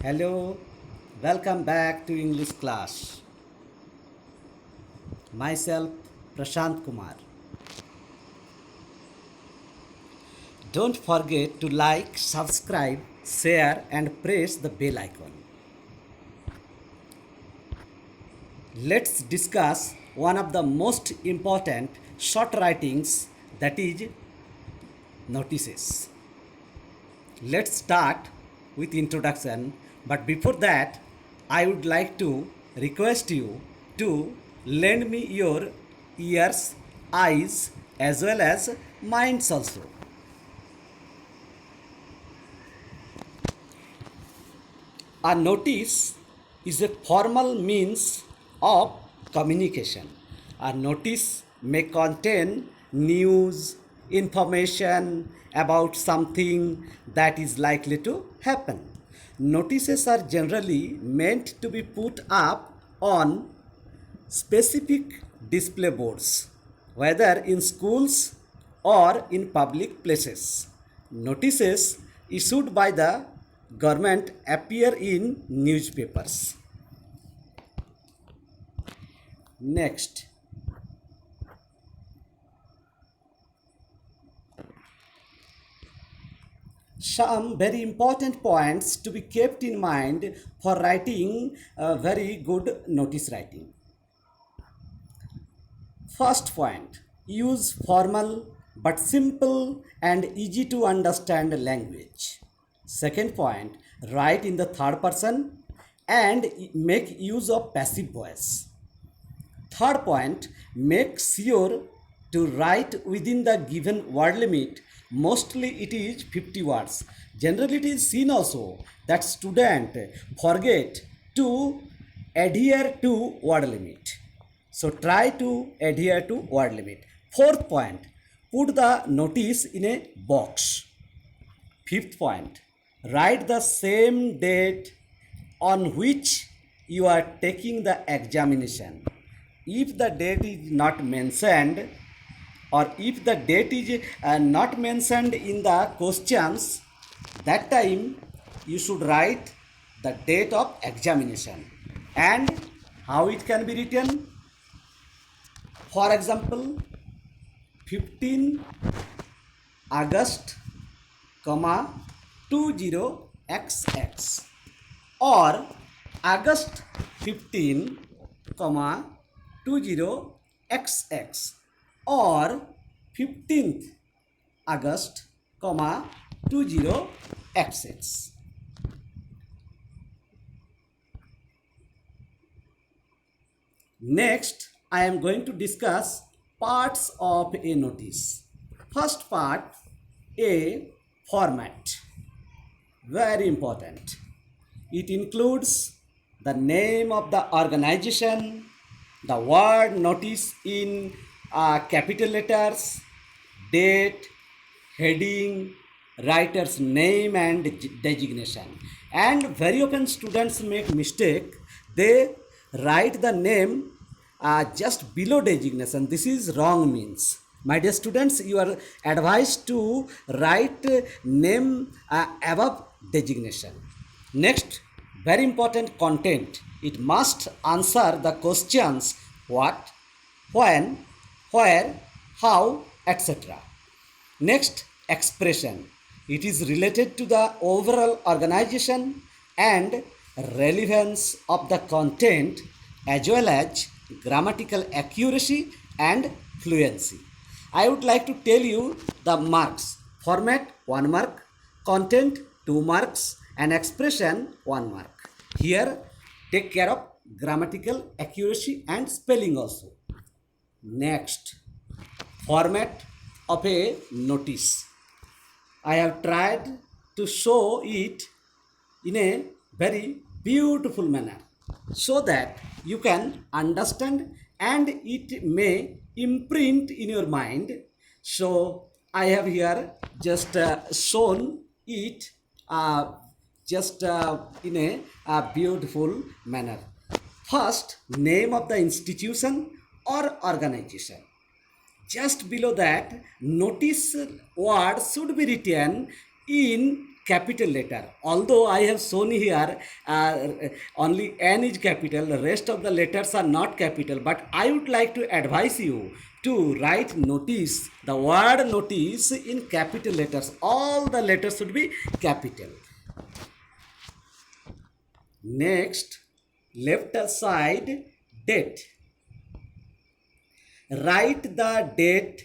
Hello, welcome back to English class. Myself, Prashant Kumar. Don't forget to like, subscribe, share, and press the bell icon. Let's discuss one of the most important short writings, that is notices. Let's start with introduction, but before that I would like to request you to lend me your ears, eyes, as well as minds also. A notice is a formal means of communication. A notice may contain news, information about something that is likely to happen. Notices are generally meant to be put up on specific display boards, whether in schools or in public places. Notices issued by the government appear in newspapers. Next, some very important points to be kept in mind for writing a very good notice writing. First point, use formal but simple and easy to understand language. Second point, write in the third person and make use of passive voice. Third point, make sure to write within the given word limit. Mostly it is 50 words. Generally it is seen also that student forget to adhere to word limit. So try to adhere to word limit. Fourth point, put the notice in a box. Fifth point, write the same date on which you are taking the examination. If the date is not mentioned, or if the date is not mentioned in the questions, that time you should write the date of examination. And how it can be written? For example, 15 August, 20XX, or August 15, 20XX, or 15th August, 20XX. Next, I am going to discuss parts of a notice. First part, a format. Very important. It includes the name of the organization, the word notice in capital letters, date, heading, writer's name and designation. And very often students make mistake. They write the name just below designation. This is wrong means. My dear students, you are advised to write name above designation. Next, very important, content. It must answer the questions what, when, where, how, etc. Next, expression. It is related to the overall organization and relevance of the content, as well as grammatical accuracy and fluency. I would like to tell you the marks. Format 1 mark, content 2 marks, and expression 1 mark. Here, take care of grammatical accuracy and spelling also. Next, format of a notice. I have tried to show it in a very beautiful manner so that you can understand and it may imprint in your mind. So I have here just shown it just in a beautiful manner. First, name of the institution or organization. Just below that, notice word should be written in capital letter. Although I have shown here only N is capital, the rest of the letters are not capital, but I would like to advise you to write notice, the word notice in capital letters. All the letters should be capital. Next, left side, date. Write the date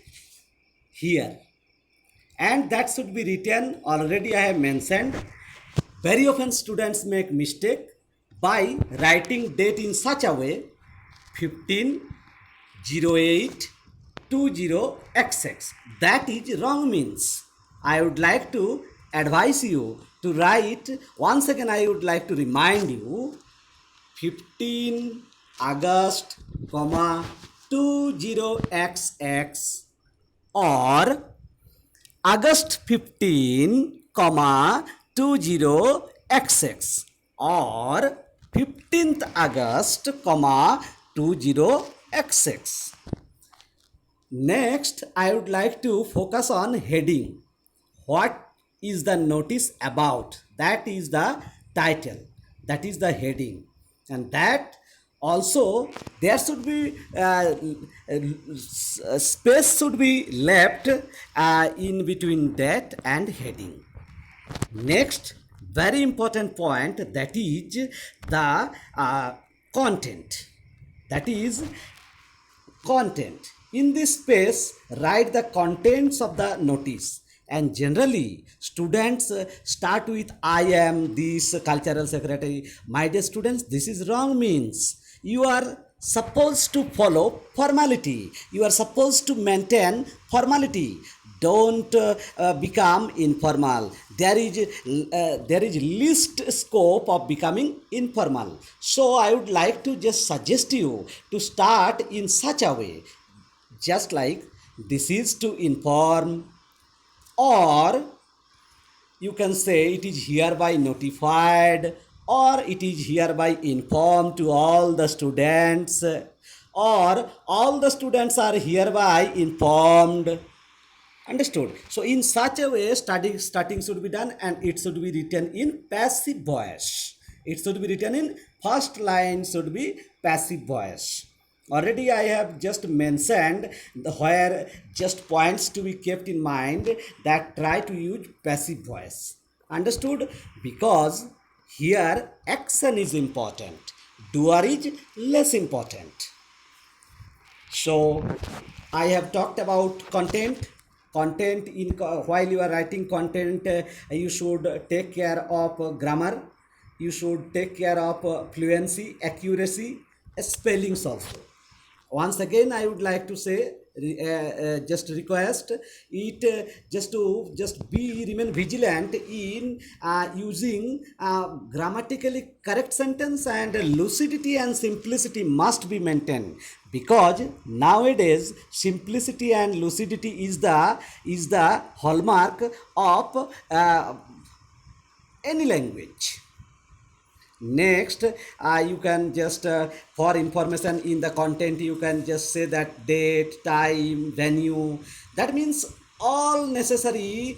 here, and that should be written. Already I have mentioned, very often students make mistake by writing date in such a way 15/08/20XX. That is wrong means. I would like to advise you to write, once again I would like to remind you, 15 August, 20XX, or August 15, 20XX, or 15th August, 20XX. Next, I would like to focus on heading. What is the notice about? That is the title. That is the heading. And that also there should be space should be left in between that and heading. Next, very important point, that is the content. That is content. In this space, write the contents of the notice. And generally, students start with I am this cultural secretary. My dear students, this is wrong means. You are supposed to follow formality. You are supposed to maintain formality. Don't become informal. There is least scope of becoming informal. So I would like to just suggest you to start in such a way, just like this is to inform, or you can say it is hereby notified, or it is hereby informed to all the students, or all the students are hereby informed. Understood? So in such a way, starting should be done, and it should be written in passive voice. It should be written in first line should be passive voice. Already I have just mentioned where just points to be kept in mind, that try to use passive voice. Understood? Because here action is important, doer is less important. So I have talked about content. Content in while you are writing content, you should take care of grammar, you should take care of fluency, accuracy, spellings also. Once again I would like to say, just request it, just be remain vigilant in using grammatically correct sentence, and lucidity and simplicity must be maintained, because nowadays simplicity and lucidity is the hallmark of any language. Next, you can just for information in the content, you can just say that date, time, venue. That means all necessary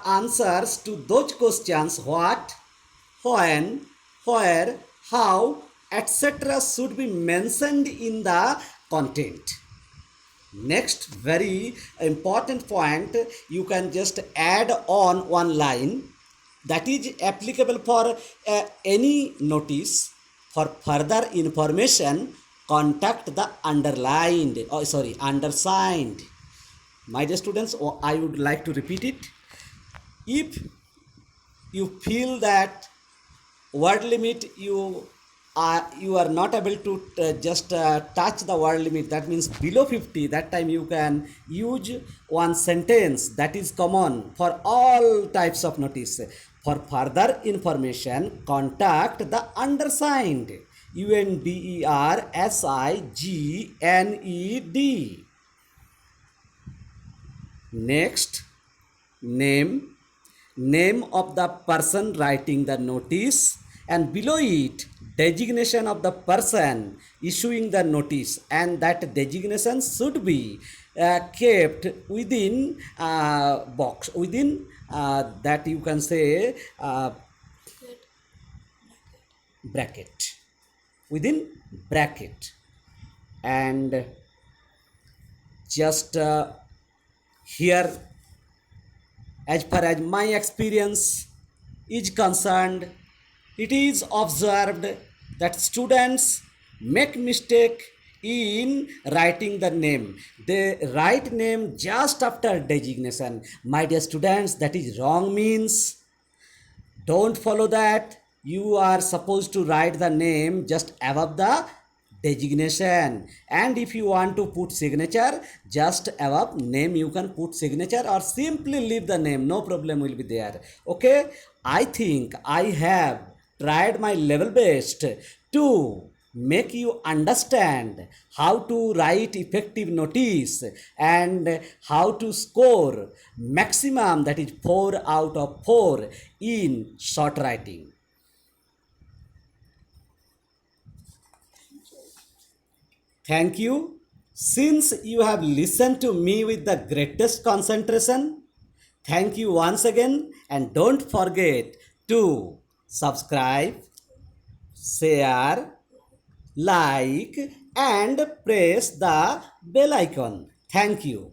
answers to those questions: what, when, where, how, etc. should be mentioned in the content. Next, very important point, you can just add on one line that is applicable for any notice. For further information, contact the underlined, undersigned. My dear students, I would like to repeat it. If you feel that word limit you are not able to just touch the word limit, that means below 50, that time you can use one sentence that is common for all types of notice. For further information, contact the undersigned, UNDERSIGNED. Next, name of the person writing the notice, and below it designation of the person issuing the notice, and that designation should be kept within box, within that you can say bracket, within bracket. And just here, as far as my experience is concerned, it is observed that students make mistake in writing the name. They write name just after designation. My dear students, that is wrong. Means don't follow that. You are supposed to write the name just above the designation, and if you want to put signature just above name, you can put signature or simply leave the name, no problem will be there. Okay, I think I have tried my level best to make you understand how to write effective notice and how to score maximum, that is 4 out of 4 in short writing. Thank you. Since you have listened to me with the greatest concentration, thank you once again, and don't forget to subscribe, share, like, and press the bell icon. Thank you.